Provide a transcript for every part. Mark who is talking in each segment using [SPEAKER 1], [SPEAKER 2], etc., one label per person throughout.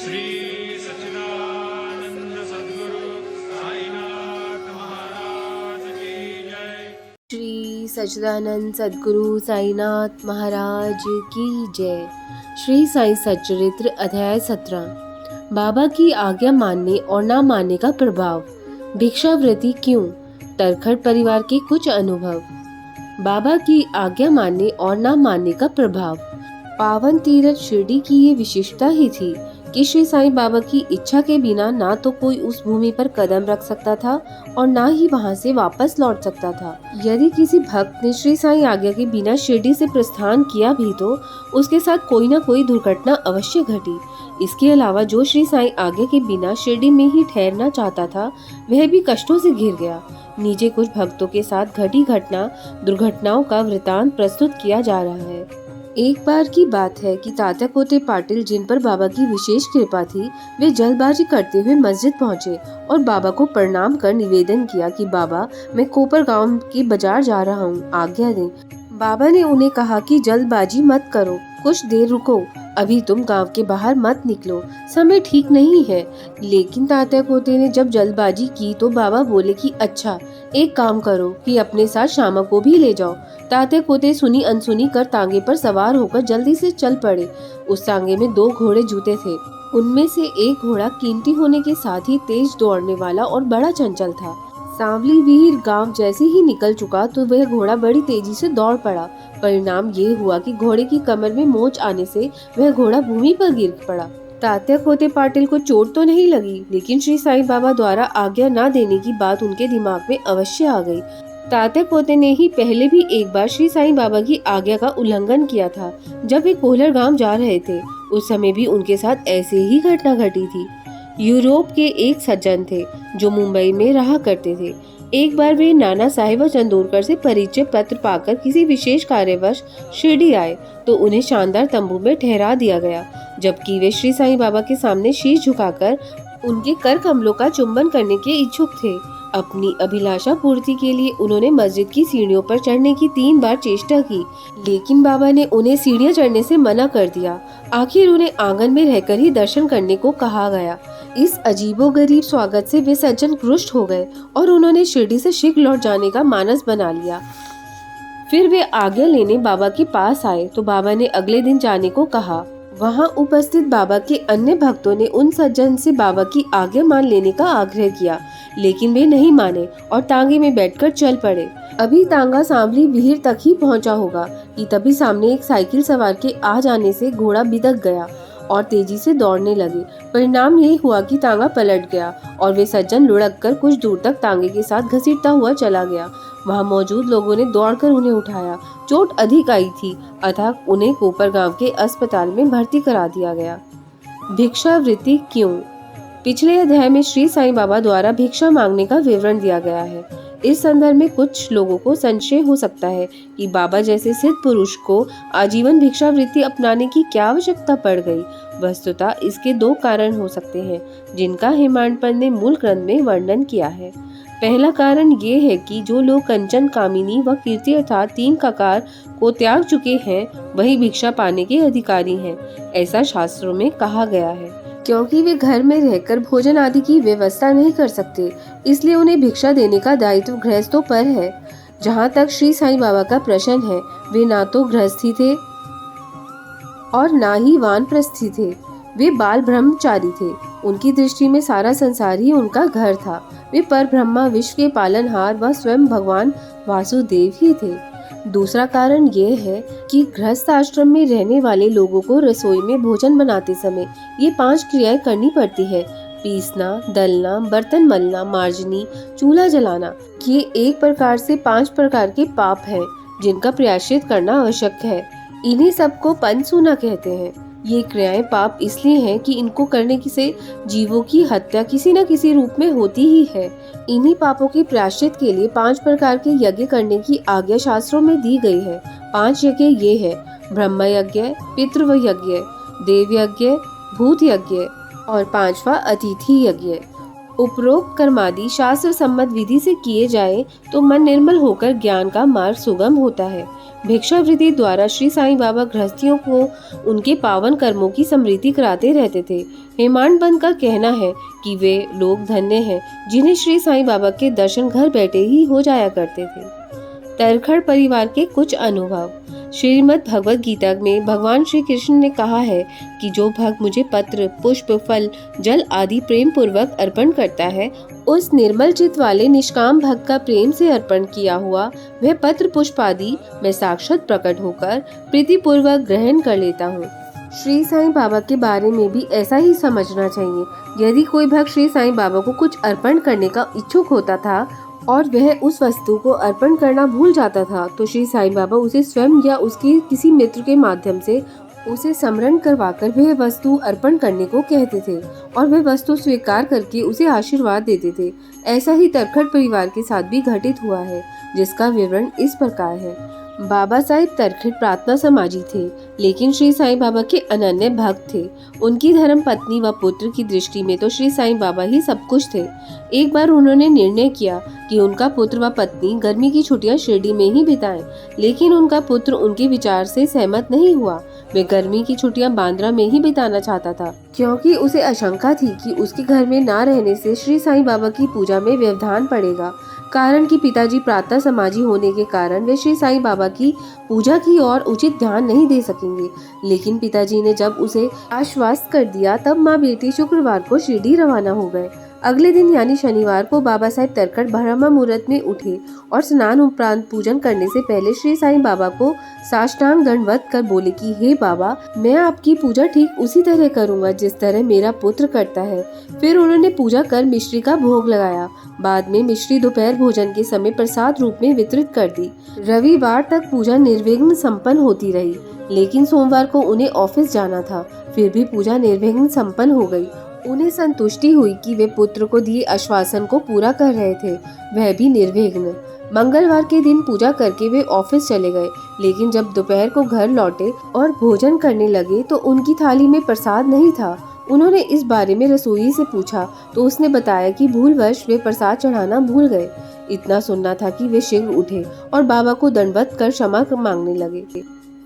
[SPEAKER 1] श्री सच्चिदानंद सद्गुरु साईनाथ महाराज की जय।
[SPEAKER 2] श्री सच्चिदानंद सद्गुरु साईनाथ महाराज की जय। श्री साई सच्चरित्र अध्याय 17। बाबा की आज्ञा मानने और ना मानने का प्रभाव। भिक्षावृत्ति क्यों? तरखट परिवार के कुछ अनुभव। बाबा की आज्ञा मानने और ना मानने का प्रभाव। पावन तीर्थ शिरडी की ये विशेषता ही थी कि श्री साईं बाबा की इच्छा के बिना ना तो कोई उस भूमि पर कदम रख सकता था और ना ही वहां से वापस लौट सकता था। यदि किसी भक्त ने श्री साईं आज्ञा के बिना शिरडी से प्रस्थान किया भी तो उसके साथ कोई ना कोई दुर्घटना अवश्य घटी। इसके अलावा जो श्री साईं आज्ञा के बिना शिरडी में ही ठहरना चाहता था वह भी कष्टों से घिर गया। नीचे कुछ भक्तों के साथ घटी दुर्घटनाओं का वृतांत प्रस्तुत किया जा रहा है। एक बार की बात है कि तात्या कोते पाटिल, जिन पर बाबा की विशेष कृपा थी, वे जल्दबाजी करते हुए मस्जिद पहुंचे और बाबा को प्रणाम कर निवेदन किया कि बाबा, मैं कोपर गांव के बाजार जा रहा हूं, आज्ञा दें। बाबा ने उन्हें कहा कि जल्दबाजी मत करो, कुछ देर रुको, अभी तुम गांव के बाहर मत निकलो, समय ठीक नहीं है। लेकिन तात्या कोते ने जब जल्दबाजी की तो बाबा बोले कि अच्छा, एक काम करो कि अपने साथ श्यामा को भी ले जाओ। तात्या कोते सुनी अनसुनी कर तांगे पर सवार होकर जल्दी से चल पड़े। उस तांगे में 2 घोड़े जुते थे। उनमें से एक घोड़ा कीमती होने के साथ ही तेज दौड़ने वाला और बड़ा चंचल था। सांवली विहीर गांव जैसे ही निकल चुका तो वह घोड़ा बड़ी तेजी से दौड़ पड़ा। परिणाम ये हुआ कि घोड़े की कमर में मोच आने से वह घोड़ा भूमि पर गिर पड़ा। तात्या कोते पाटिल को चोट तो नहीं लगी, लेकिन श्री साईं बाबा द्वारा आज्ञा न देने की बात उनके दिमाग में अवश्य आ गई। तात्या कोते ने ही पहले भी एक बार श्री साईं बाबा की आज्ञा का उल्लंघन किया था। जब वे कोहलर गांव जा रहे थे उस समय भी उनके साथ ऐसे ही घटना घटी थी। यूरोप के एक सज्जन थे जो मुंबई में रहा करते थे। एक बार वे नाना साहेब चंदोरकर से परिचय पत्र पाकर किसी विशेष कार्यवश शिरडी आए तो उन्हें शानदार तंबू में ठहरा दिया गया, जबकि वे श्री साईं बाबा के सामने शीश झुकाकर उनके कर कमलों का चुंबन करने के इच्छुक थे। अपनी अभिलाषा पूर्ति के लिए उन्होंने मस्जिद की सीढ़ियों पर चढ़ने की 3 बार चेष्टा की, लेकिन बाबा ने उन्हें सीढ़ियां चढ़ने से मना कर दिया। आखिर उन्हें आंगन में रहकर ही दर्शन करने को कहा गया। इस अजीबोगरीब स्वागत से वे सज्जन रुष्ट हो गए और उन्होंने शिरडी से शीघ्र लौट जाने का मानस बना लिया। फिर वे आज्ञा लेने बाबा के पास आए तो बाबा ने अगले दिन जाने को कहा। वहां उपस्थित बाबा के अन्य भक्तों ने उन सज्जन से बाबा की आज्ञा मान लेने का आग्रह किया, लेकिन वे नहीं माने और तांगे में बैठकर चल पड़े। अभी तांगा सांवली विहीर तक ही पहुंचा होगा कि तभी सामने एक साइकिल सवार के आ जाने से घोड़ा बिदक गया और तेजी से दौड़ने लगे। परिणाम ये हुआ कि तांगा पलट गया और वे सज्जन लुढ़क कर कुछ दूर तक तांगे के साथ घसीटता हुआ चला गया। वहां मौजूद लोगों ने दौड़कर उन्हें उठाया। चोट अधिक आई थी, अतः उन्हें कोपर गांव के अस्पताल में भर्ती करा दिया गया। भिक्षावृत्ति क्यों? पिछले अध्याय में श्री साईं बाबा द्वारा भिक्षा मांगने का विवरण दिया गया है। इस संदर्भ में कुछ लोगों को संशय हो सकता है कि बाबा जैसे सिद्ध पुरुष को आजीवन भिक्षावृत्ति अपनाने की क्या आवश्यकता पड़ गई। वस्तुतः इसके 2 कारण हो सकते हैं, जिनका हेमाडपंत ने मूल ग्रंथ में वर्णन किया है। पहला कारण ये है कि जो लोग कंचन, कामिनी व कीर्ति अर्थात 3 ककार को त्याग चुके हैं वही भिक्षा पाने के अधिकारी हैं, ऐसा शास्त्रों में कहा गया है। क्योंकि वे घर में रहकर भोजन आदि की व्यवस्था नहीं कर सकते, इसलिए उन्हें भिक्षा देने का दायित्व गृहस्थों पर है। जहाँ तक श्री साईं बाबा का प्रश्न है, वे ना तो गृहस्थी थे और ना ही वानप्रस्थी थे। वे बाल ब्रह्मचारी थे। उनकी दृष्टि में सारा संसार ही उनका घर था। वे परब्रह्मा, विश्व के पालनहार व स्वयं भगवान वासुदेव ही थे। दूसरा कारण यह है कि गृहस्थ आश्रम में रहने वाले लोगों को रसोई में भोजन बनाते समय ये 5 क्रियाएं करनी पड़ती है: पीसना, दलना, बर्तन मलना, मार्जनी, चूल्हा जलाना। ये एक प्रकार से 5 प्रकार के पाप हैं जिनका प्रायश्चित करना आवश्यक है। इन्हीं सबको पंचसूना कहते हैं। ये क्रियाएं पाप इसलिए हैं कि इनको करने से जीवों की हत्या किसी न किसी रूप में होती ही है। इन्हीं पापों के प्रायश्चित के लिए 5 प्रकार के यज्ञ करने की आज्ञा शास्त्रों में दी गई है। 5 यज्ञ ये है: ब्रह्म यज्ञ, पितृ यज्ञ, देव यज्ञ, भूत यज्ञ और 5वां अतिथि यज्ञ। उपरोक्त कर्मादि शास्त्र सम्मत विधि से किए जाए तो मन निर्मल होकर ज्ञान का मार्ग सुगम होता है। भिक्षावृत्ति द्वारा श्री साईं बाबा गृहस्थियों को उनके पावन कर्मों की स्मृति कराते रहते थे। हेमांड बंद का कहना है कि वे लोग धन्य हैं जिन्हें श्री साईं बाबा के दर्शन घर बैठे ही हो जाया करते थे। तरखड़ परिवार के कुछ अनुभव। श्रीमद् भगवद गीता में भगवान श्री कृष्ण ने कहा है कि जो भक्त मुझे पत्र, पुष्प, फल, जल आदि प्रेम पूर्वक अर्पण करता है, उस निर्मल चित्त वाले निष्काम भक्त का प्रेम से अर्पण किया हुआ वह पत्र पुष्प आदि मैं साक्षात प्रकट होकर प्रीति पूर्वक ग्रहण कर लेता हूँ। श्री साईं बाबा के बारे में भी ऐसा ही समझना चाहिए। यदि कोई भक्त श्री साईं बाबा को कुछ अर्पण करने का इच्छुक होता था और वह उस वस्तु को अर्पण करना भूल जाता था तो श्री साईं बाबा उसे स्वयं या उसके किसी मित्र के माध्यम से उसे स्मरण करवाकर वह वस्तु अर्पण करने को कहते थे और वह वस्तु स्वीकार करके उसे आशीर्वाद देते थे। ऐसा ही तरखड़ परिवार के साथ भी घटित हुआ है, जिसका विवरण इस प्रकार है। बाबा साहिब तरखड़ प्रार्थना समाजी थे, लेकिन श्री साईं बाबा के अनन्य भक्त थे। उनकी धर्म पत्नी व पुत्र की दृष्टि में तो श्री साईं बाबा ही सब कुछ थे। एक बार उन्होंने निर्णय किया कि उनका पुत्र व पत्नी गर्मी की छुट्टियां शिरडी में ही बिताएं, लेकिन उनका पुत्र उनके विचार से सहमत नहीं हुआ। वे गर्मी की छुट्टियां बांद्रा में ही बिताना चाहता था, क्योंकि उसे आशंका थी कि उसके घर में न रहने से श्री साईं बाबा की पूजा में व्यवधान पड़ेगा। कारण कि पिताजी प्रार्थना समाजी होने के कारण वे श्री साईं बाबा की पूजा की ओर उचित ध्यान नहीं दे सकेंगे। लेकिन पिताजी ने जब उसे आश्वस्त कर दिया, तब माँ बेटी शुक्रवार को शिरडी रवाना हो गए। अगले दिन यानी शनिवार को बाबा साहेब तरखड़ ब्रह्म मुहूर्त में उठे और स्नान उपरांत पूजन करने से पहले श्री साईं बाबा को साष्टांग दंडवत कर बोले कि हे बाबा, मैं आपकी पूजा ठीक उसी तरह करूंगा जिस तरह मेरा पुत्र करता है। फिर उन्होंने पूजा कर मिश्री का भोग लगाया। बाद में मिश्री दोपहर भोजन के समय प्रसाद रूप में वितरित कर दी। रविवार तक पूजा निर्विघ्न संपन्न होती रही, लेकिन सोमवार को उन्हें ऑफिस जाना था। फिर भी पूजा निर्विघ्न संपन्न हो गई। उन्हें संतुष्टि हुई कि वे पुत्र को दिए आश्वासन को पूरा कर रहे थे, वह भी निर्विघ्न। मंगलवार के दिन पूजा करके वे ऑफिस चले गए, लेकिन जब दोपहर को घर लौटे और भोजन करने लगे तो उनकी थाली में प्रसाद नहीं था। उन्होंने इस बारे में रसोई से पूछा तो उसने बताया कि भूलवश वे प्रसाद चढ़ाना भूल गए। इतना सुनना था कि वे शीघ्र उठे और बाबा को दंडवत कर क्षमा मांगने लगे।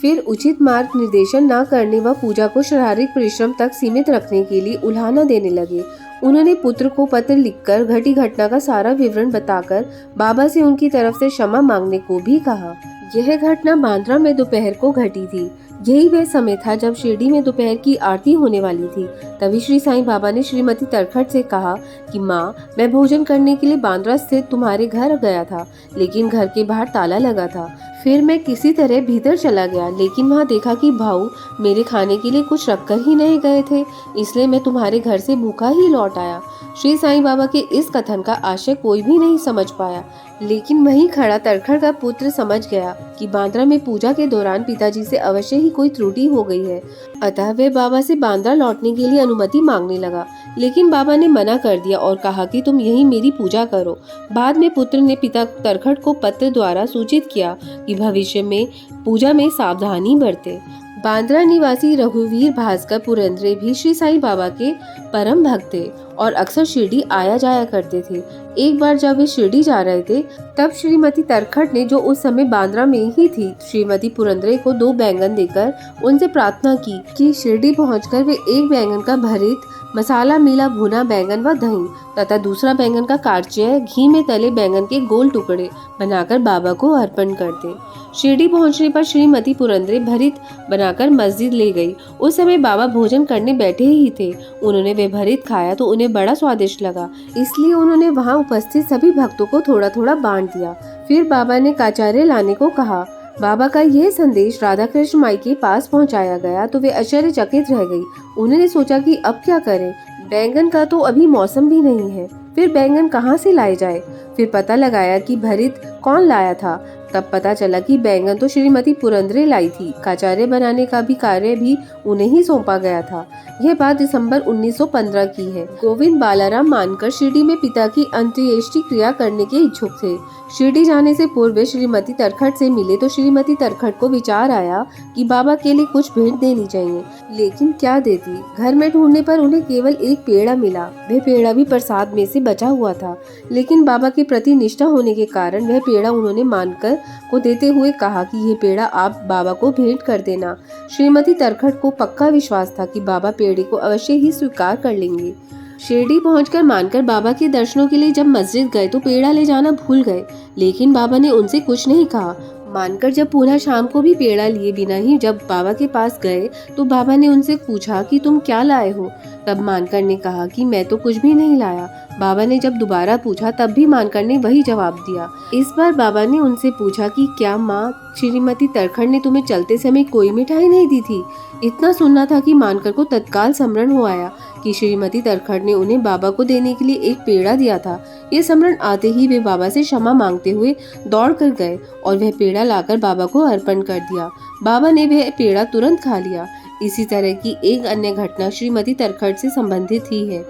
[SPEAKER 2] फिर उचित मार्ग निर्देशन न करने व पूजा को शारीरिक परिश्रम तक सीमित रखने के लिए उल्हाना देने लगे। उन्होंने पुत्र को पत्र लिखकर घटी घटना का सारा विवरण बताकर बाबा से उनकी तरफ से क्षमा मांगने को भी कहा। यह घटना बांद्रा में दोपहर को घटी थी। यही वह समय था जब शिरडी में दोपहर की आरती होने वाली थी। तभी श्री साईं बाबा ने श्रीमती तरखड़ से कहा कि माँ, मैं भोजन करने के लिए बांद्रा स्थित तुम्हारे घर गया था, लेकिन घर के बाहर ताला लगा था। फिर मैं किसी तरह भीतर चला गया, लेकिन वहाँ देखा कि भाऊ मेरे खाने के लिए कुछ रखकर ही नहीं गए थे, इसलिए मैं तुम्हारे घर से भूखा ही लौट आया। श्री साईं बाबा के इस कथन का आशय कोई भी नहीं समझ पाया, लेकिन वहीं खड़ा तरखड़ का पुत्र समझ गया कि बांद्रा में पूजा के दौरान पिताजी से अवश्य ही कोई त्रुटि हो गई है। अतः वे बाबा से बांद्रा लौटने के लिए अनुमति मांगने लगा, लेकिन बाबा ने मना कर दिया और कहा कि तुम यहीं मेरी पूजा करो। बाद में पुत्र ने पिता तरखड़ को पत्र द्वारा सूचित किया कि भविष्य में पूजा में सावधानी बरते। बांद्रा निवासी रघुवीर भास्कर पुरंदरे भी श्री साईं बाबा के परम भक्त थे और अक्सर शिरडी आया जाया करते थे। एक बार जब वे शिरडी जा रहे थे, तब श्रीमती तरखड़ ने, जो उस समय बांद्रा में ही थी, श्रीमती पुरंदरे को 2 बैंगन देकर उनसे प्रार्थना की कि शिरडी पहुंचकर वे 1 बैंगन का भरित मसाला मिला भुना बैंगन व दही तथा दूसरा बैंगन का काटचे घी में तले बैंगन के गोल टुकड़े बनाकर बाबा को अर्पण करते। शिरडी पहुंचने पर श्रीमती पुरंदरे भरित बनाकर मस्जिद ले गई। उस समय बाबा भोजन करने बैठे ही थे। उन्होंने वे भरित खाया तो उन्हें बड़ा स्वादिष्ट लगा, इसलिए उन्होंने वहां उपस्थित सभी भक्तों को थोड़ा थोड़ा बांट दिया। फिर बाबा ने काचारे लाने को कहा। बाबा का यह संदेश राधा कृष्ण माई के पास पहुंचाया गया तो वे आश्चर्यचकित रह गई। उन्होंने सोचा कि अब क्या करें, बैंगन का तो अभी मौसम भी नहीं है, फिर बैंगन कहाँ से लाए जाए। फिर पता लगाया कि भरित कौन लाया था? तब पता चला कि बैंगन तो श्रीमती पुरंदरे लाई थी। काचार्य बनाने का भी कार्य भी उन्हें ही सौंपा गया था। यह बात दिसंबर 1915 की है। गोविंद बालाराम मानकर शिरडी में पिता की अंत्येष्टि क्रिया करने के इच्छुक थे। शिरडी जाने से पूर्व वे श्रीमती तरखट से मिले तो श्रीमती तरखट को विचार आया कि बाबा के लिए कुछ भेंट देनी चाहिए, लेकिन क्या देती? घर में ढूंढने पर उन्हें केवल एक पेड़ा मिला। वह पेड़ा भी प्रसाद में से बचा हुआ था, लेकिन बाबा के प्रति निष्ठा होने के कारण वह पेड़ा उन्होंने मानकर को देते हुए कहा कि यह पेड़ा आप बाबा को भेंट कर देना। श्रीमती तरखट को पक्का विश्वास था कि बाबा पेड़े को अवश्य ही स्वीकार कर लेंगे। शिरडी पहुंचकर मानकर बाबा के दर्शनों के लिए जब मस्जिद गए तो पेड़ा ले जाना भूल गए, लेकिन बाबा ने उनसे कुछ नहीं कहा। मानकर जब पुनः शाम को भी पेड़ा लिए बिना ही जब बाबा के पास गए तो बाबा ने उनसे पूछा कि तुम क्या लाए हो? तब मानकर ने कहा कि मैं तो कुछ भी नहीं लाया। बाबा ने जब दोबारा पूछा तब भी मानकर ने वही जवाब दिया। इस बार बाबा ने उनसे पूछा कि क्या माँ श्रीमती तरखट ने तुम्हें चलते समय कोई मिठाई नहीं दी थी? इतना सुनना था कि मानकर को तत्काल स्मरण हो आया कि श्रीमती तरखट ने उन्हें बाबा को देने के लिए एक पेड़ा दिया था। ये स्मरण आते ही वे बाबा से क्षमा मांगते हुए दौड़ कर गए और वह पेड़ा लाकर बाबा को अर्पण कर दिया। बाबा ने वह पेड़ा तुरंत खा लिया। इसी तरह की एक अन्य घटना श्रीमती तरखट से संबंधित ही है।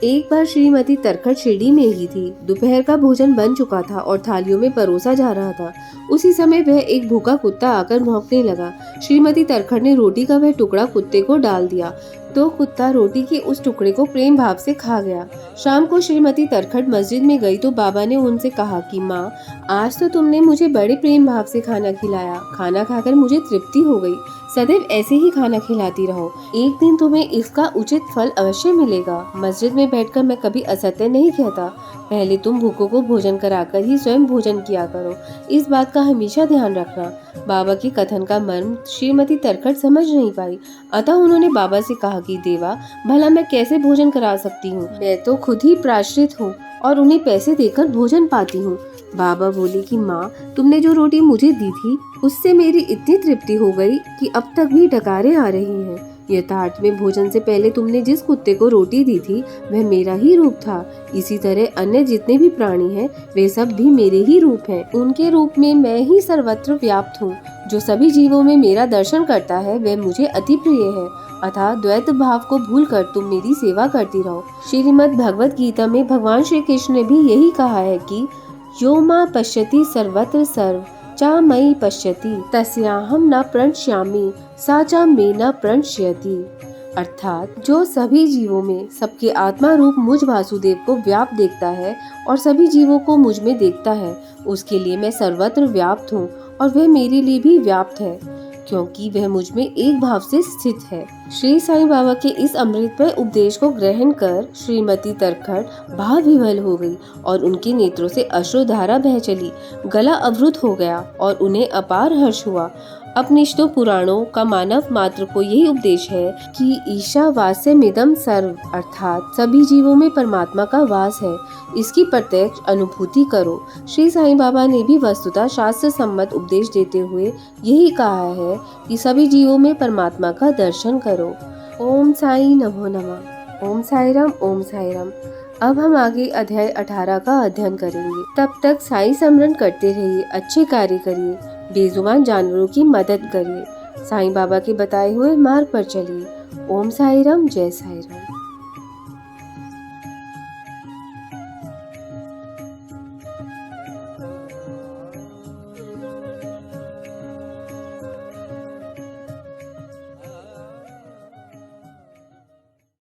[SPEAKER 2] एक बार श्रीमती तरखट शिरडी में ही थी। दोपहर का भोजन बन चुका था और थालियों में परोसा जा रहा था। उसी समय वह एक भूखा कुत्ता आकर भौंकने लगा। श्रीमती तरखट ने रोटी का वह टुकड़ा कुत्ते को डाल दिया तो कुत्ता रोटी के उस टुकड़े को प्रेम भाव से खा गया। शाम को श्रीमती तरखट मस्जिद में गई तो बाबा ने उनसे कहा कि माँ, आज तो तुमने मुझे बड़े प्रेम भाव से खाना खिलाया। खाना खाकर मुझे तृप्ति हो गई। सदैव ऐसे ही खाना खिलाती रहो, एक दिन तुम्हें इसका उचित फल अवश्य मिलेगा। मस्जिद में बैठकर मैं कभी असत्य नहीं कहता। पहले तुम भूखों को भोजन कराकर ही स्वयं भोजन किया करो। इस बात का हमेशा ध्यान रखना। बाबा के कथन का मर्म श्रीमती तरखट समझ नहीं पाई, अतः उन्होंने बाबा से कहा कि देवा, भला मैं कैसे भोजन करा सकती हूँ? मैं तो खुद ही प्राश्रित हूँ और उन्हें पैसे देकर भोजन पाती हूँ। बाबा बोले कि माँ, तुमने जो रोटी मुझे दी थी उससे मेरी इतनी तृप्ति हो गई कि अब तक भी डकारें आ रही हैं। यथार्थ में भोजन से पहले तुमने जिस कुत्ते को रोटी दी थी वह मेरा ही रूप था। इसी तरह अन्य जितने भी प्राणी हैं वे सब भी मेरे ही रूप हैं। उनके रूप में मैं ही सर्वत्र व्याप्त हूँ। जो सभी जीवों में मेरा दर्शन करता है वह मुझे अति प्रिय है। अतः द्वैत भाव को भूलकर तुम मेरी सेवा करती रहो। श्रीमद् भगवत गीता में भगवान श्री कृष्ण ने भी यही कहा है कि यो मां पश्यति सर्वत्र सर्व चा मयि पश्यति तस्याहम न प्रणश्यामि सा चा मे न प्रणश्यति। अर्थात जो सभी जीवों में सबके आत्मा रूप मुझ वासुदेव को व्याप्त देखता है और सभी जीवों को मुझ में देखता है, उसके लिए मैं सर्वत्र व्याप्त हूँ और वह मेरे लिए भी व्याप्त है, क्योंकि वह मुझ में एक भाव से स्थित है। श्री साईं बाबा के इस अमृतमय उपदेश को ग्रहण कर श्रीमती तरखट भाव विह्वल हो गई और उनके नेत्रों से अश्रुधारा बह चली। गला अवरुद्ध हो गया और उन्हें अपार हर्ष हुआ। उपनिषदों पुराणों का मानव मात्र को यही उपदेश है कि ईशावास्यमिदं सर्व, अर्थात सभी जीवों में परमात्मा का वास है। इसकी प्रत्यक्ष अनुभूति करो। श्री साईं बाबा ने भी वस्तुतः शास्त्र सम्मत उपदेश देते हुए यही कहा है कि सभी जीवों में परमात्मा का दर्शन करो। ओम साई नमो नमः। ओम साई राम। ओम साई राम। अब हम आगे अध्याय 18 का अध्ययन करेंगे। तब तक साई स्मरण करते रहिए, अच्छे कार्य करिए, बेजुबान जानवरों की मदद करिए, साईं बाबा के बताए हुए मार्ग पर चलिए। ओम साई राम। जय साई राम।